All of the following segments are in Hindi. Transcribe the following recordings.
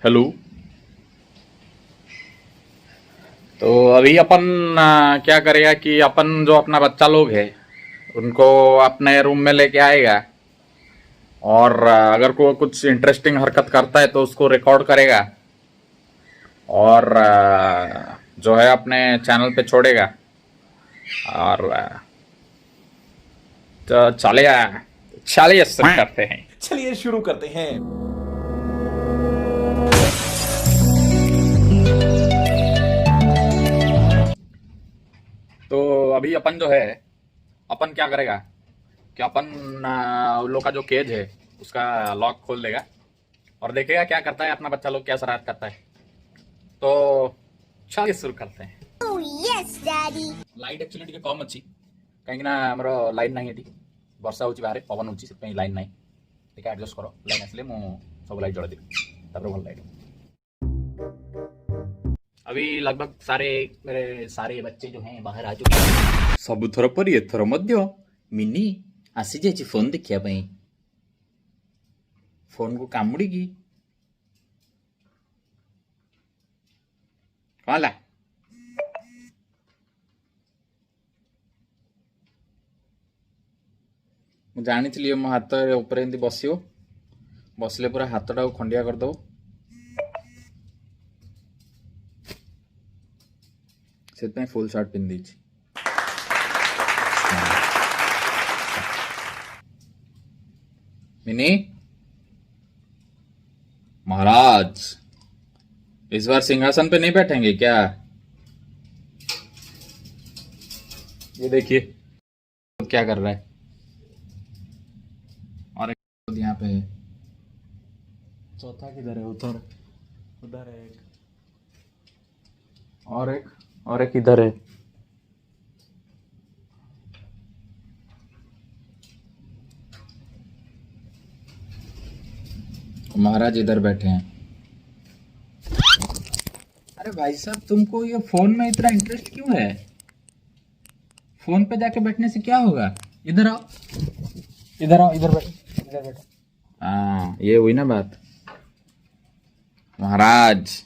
हेलो। तो अभी अपन क्या करेगा कि अपन जो अपना बच्चा लोग है उनको अपने रूम में लेके आएगा और अगर कोई कुछ इंटरेस्टिंग हरकत करता है तो उसको रिकॉर्ड करेगा और जो है अपने चैनल पे छोड़ेगा। और तो चलिए चलिए शुरू करते हैं। चलिए शुरू करते हैं। तो अभी अपन जो है अपन क्या करेगा कि अपन उन लोग का जो केज है उसका लॉक खोल देगा और देखेगा क्या करता है अपना बच्चा लोग, क्या शरारत करता है। तो चलिए शुरू करते हैं। Oh yes, Daddy. Light actually टिके कम अच्छी कहीं आमर लाइन ना ये वर्षा हो बाहर पवन हो लाइन ना टे एडजस्ट कर लाइन आसे सब लाइट जला देवी भल लाइट। अभी लगभग सारे मेरे सारे बच्चे जो हैं बाहर आ चुके हैं। सबुथर पर एथर मध्य मिनी आसी जाइए फोन देखिया पई। फोन को कामुड़ी की कला जानी मो हाथ ऊपर बस बसले पूरा हाथटा खंडिया करदे से फुल शर्ट पिंधि। मिनी महाराज इस बार सिंहासन पे नहीं बैठेंगे क्या? ये देखिए क्या कर रहा है। और एक यहाँ पे है, चौथा किधर है? उधर उधर है एक और एक इधर है। महाराज इधर बैठे हैं। अरे भाई साहब तुमको ये फोन में इतना इंटरेस्ट क्यों है? फोन पे जाके बैठने से क्या होगा? इधर आओ इधर आओ, इधर बैठो इधर बैठो। हाँ ये हुई ना बात। महाराज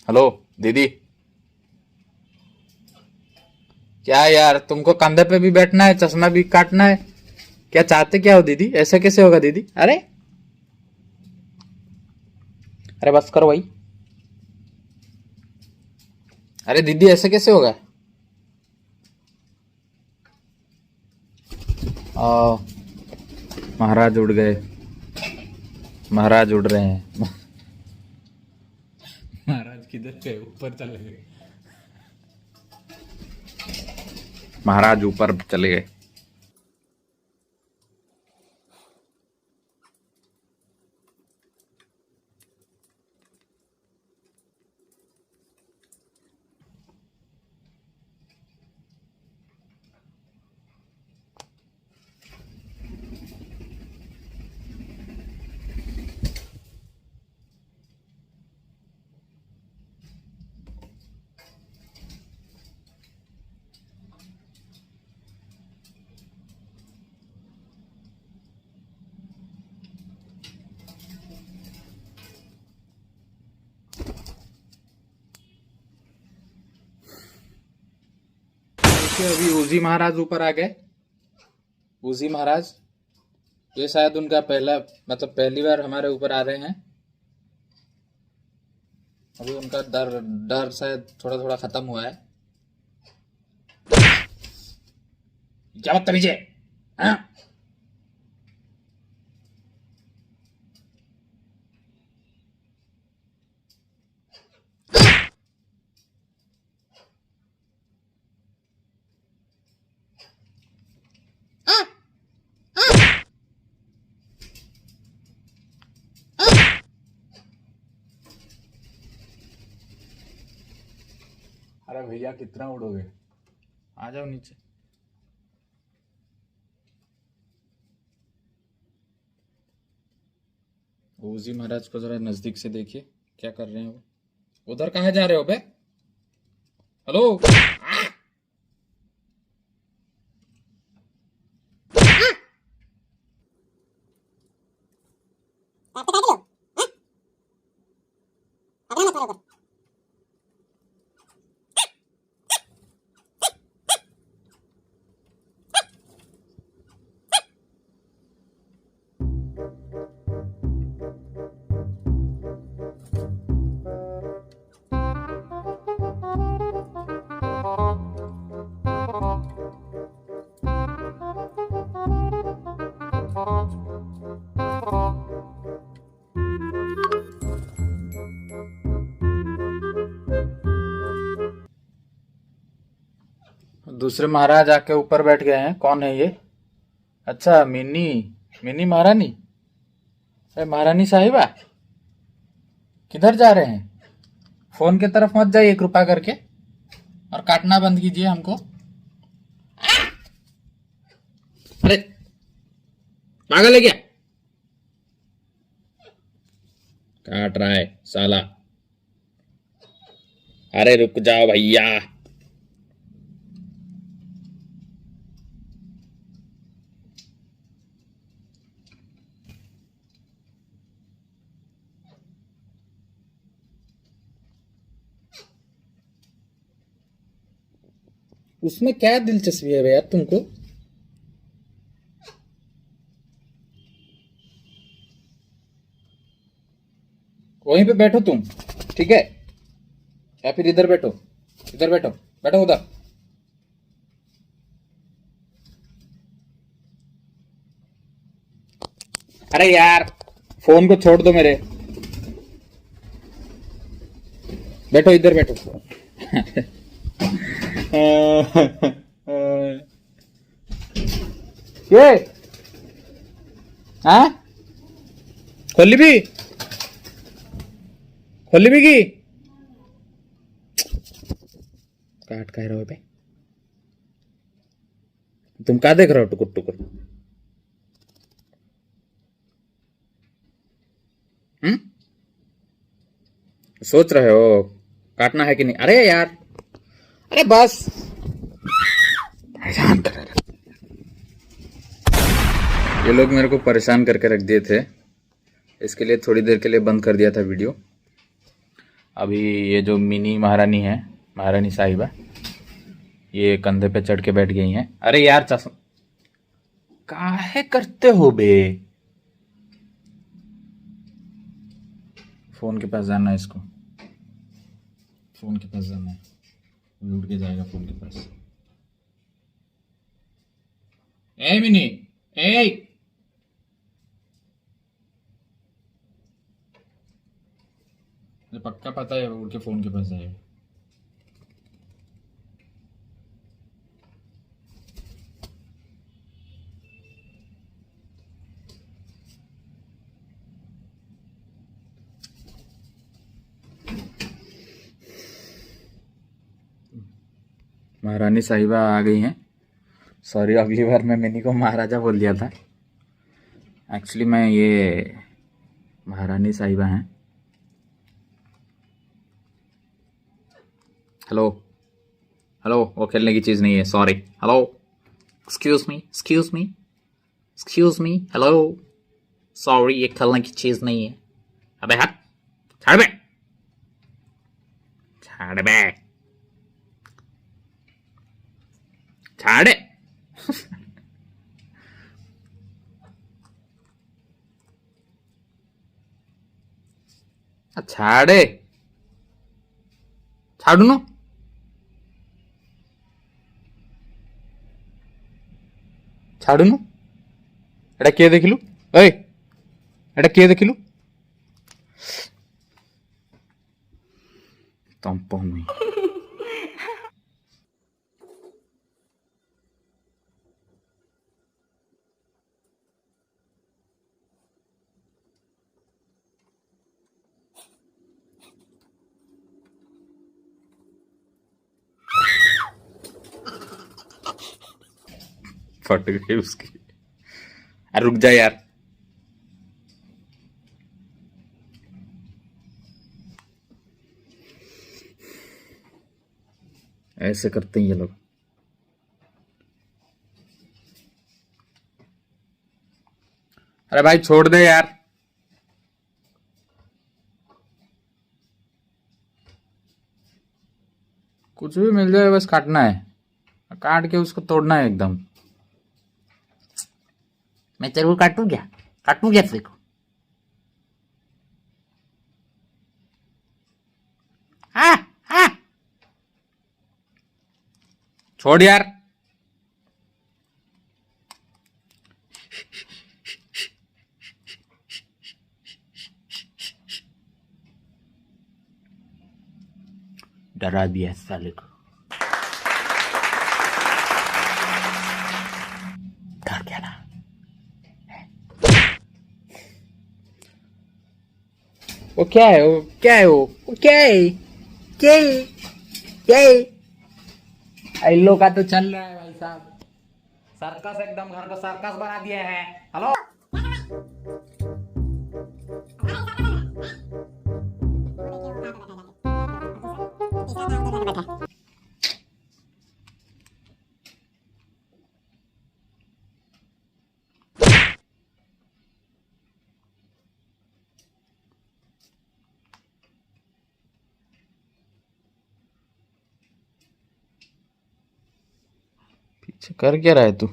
हेलो दीदी, क्या यार तुमको कंधे पे भी बैठना है, चश्मा भी काटना है, क्या चाहते क्या हो दीदी? ऐसा कैसे होगा दीदी? अरे अरे बस करो भाई। अरे दीदी ऐसे कैसे होगा? महाराज उड़ गए, महाराज उड़ रहे हैं। महाराज किधर गए? ऊपर चले गए। महाराज ऊपर चले गए। अभी उजी महाराज ऊपर आ गए। उजी महाराज ये शायद उनका पहला मतलब पहली बार हमारे ऊपर आ रहे हैं। अभी उनका डर डर शायद थोड़ा थोड़ा खत्म हुआ है। क्या बदतमीज है? हाँ? अरे भैया कितना उड़ोगे? आ जाओ नीचे। उजी महाराज को जरा नजदीक से देखिए क्या कर रहे हैं वो। उधर कहाँ जा रहे हो बे? हेलो। दूसरे महाराज आके ऊपर बैठ गए हैं। कौन है ये? अच्छा, मिनी मिनी महारानी। अरे महारानी साहिबा, किधर जा रहे हैं? फोन की तरफ मत जाइए कृपा करके, और काटना बंद कीजिए हमको। अरे पागल है क्या? काट रहा है साला। अरे रुक जाओ भैया। उसमें क्या दिलचस्पी है यार तुमको? वहीं पे बैठो तुम, ठीक है? या फिर इधर बैठो, इधर बैठो, बैठो उधर। अरे यार, फोन को छोड़ दो मेरे। बैठो इधर बैठो। ये हाँ, खोली भी की काट कह रहे हो बे? तुम क्या देख रहे हो टुकुर टुकुर? सोच रहे हो काटना है कि नहीं? अरे यार, अरे बस परेशान कर रहे। ये लोग मेरे को परेशान करके रख दिए थे, इसके लिए थोड़ी देर के लिए बंद कर दिया था वीडियो। अभी ये जो मिनी महारानी है, महारानी साहिबा, ये कंधे पे चढ़ के बैठ गई हैं। अरे यार चश्मा काहे करते हो बे? फोन के पास जाना है इसको, फोन के पास जाना है, उड़ के जाएगा फोन के पास। ए मिनी, ए पक्का पता है उड़ के फोन के पास जाएगा। महारानी साहिबा आ गई हैं। सॉरी, अगली बार मैं मिनी को महाराजा बोल दिया था। एक्चुअली मैं ये महारानी साहिबा हैं। हेलो हेलो, वो खेलने की चीज़ नहीं है, sorry. Hello, excuse me, excuse me, excuse me, hello, sorry, ये खेलने की चीज़ नहीं है। अबे हट, छाड़ बे, छाड़ बे, छाड़। छाड़े, छाड़ू ना। ଛାଡୁନୁ, ଏଟା କିଏ ଦେଖିଲୁ? ଏଇ ଏଟା କିଏ ଦେଖିଲୁ? ତମ୍ପ ନୁହେଁ। फट गई उसकी। अरे रुक जा यार। ऐसे करते हैं ये लोग। अरे भाई छोड़ दे यार। कुछ भी मिल जाए बस काटना है, काट के उसको तोड़ना है एकदम। मैं तेरे को काटूं क्या तेरे को? हाँ हाँ, छोड़ यार। डरा दिया साले को। डर गया ना? वो क्या है? वो क्या है? वो क्या है? क्या है? क्या है? इन का तो चल रहा है भाई साहब, सर्कस एकदम, घर को सर्कस बना दिया है। हेलो, पीछे कर क्या रहा है तू?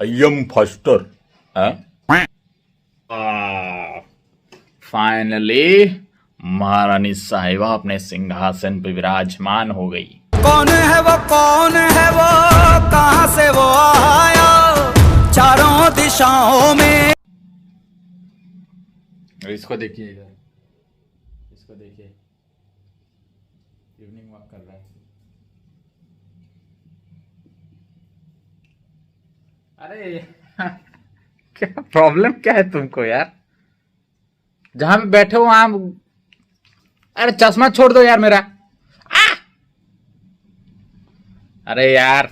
अय्यम फास्टर। फाइनली महारानी साहिबा अपने सिंहासन पर विराजमान हो गई। कौन है वो कहां से वो आया चारों दिशाओं में। इसको देखिए इधर, इसको देखिए, इवनिंग वॉक कर रहा है। अरे क्या प्रॉब्लम क्या है तुमको यार? जहां पे बैठे हो वहां, अरे चश्मा छोड़ दो यार मेरा। अरे यार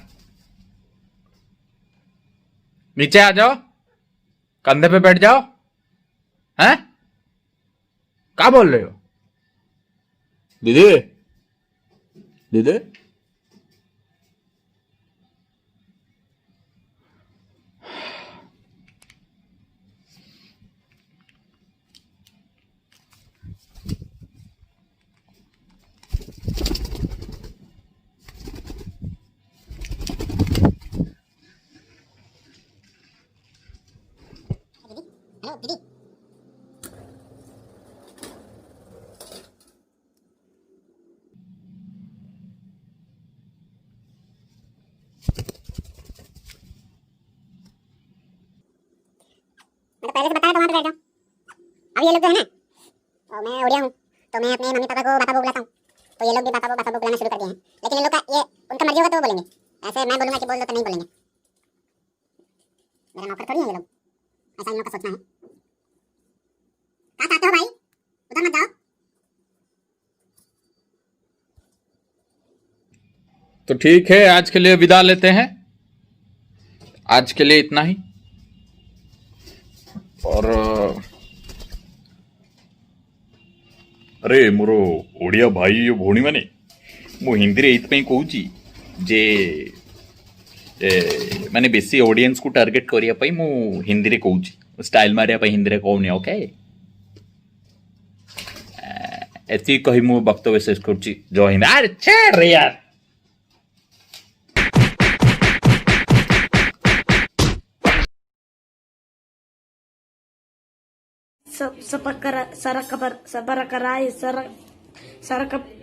नीचे आ जाओ, कंधे पे बैठ जाओ। हैं? क्या बोल रहे हो दीदी? दीदी मैं तो पहले से बताया था वहां पे बैठ जाओ। अब ये लोग जो है ना, और मैं ओडिया हूँ तो मैं अपने मम्मी पापा को बापा बुलाता हूँ, तो ये लोग भी बापा बुलाना शुरू कर दिए हैं। लेकिन इन लोग का ये उनका मर्जी होगा तो वो बोलेंगे, ऐसे मैं बोलूंगा कि बोल दो तो नहीं बोलेंगे। मेरा नौकर थोड़ी है ये लोग, ऐसा इन लोग का सोचना है। कहाँ चाहते हो भाई, उधर मत जाओ। तो ठीक है, आज के लिए विदा लेते हैं। आज के लिए इतना ही। और अरे मोर ओडिया भाई भौणी माने मु हिंदी रे एइथपई कहूची जे माने बेसी ऑडियंस को टार्गेट करिया पई मु हिंदी रे कहूची, स्टाइल मारिया पई हिंदी रे कहूनी। ओके, एति कहि मु वक्तव्य शेष करची। जय हिंद। अरे छे रे यार।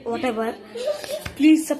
whatever. Please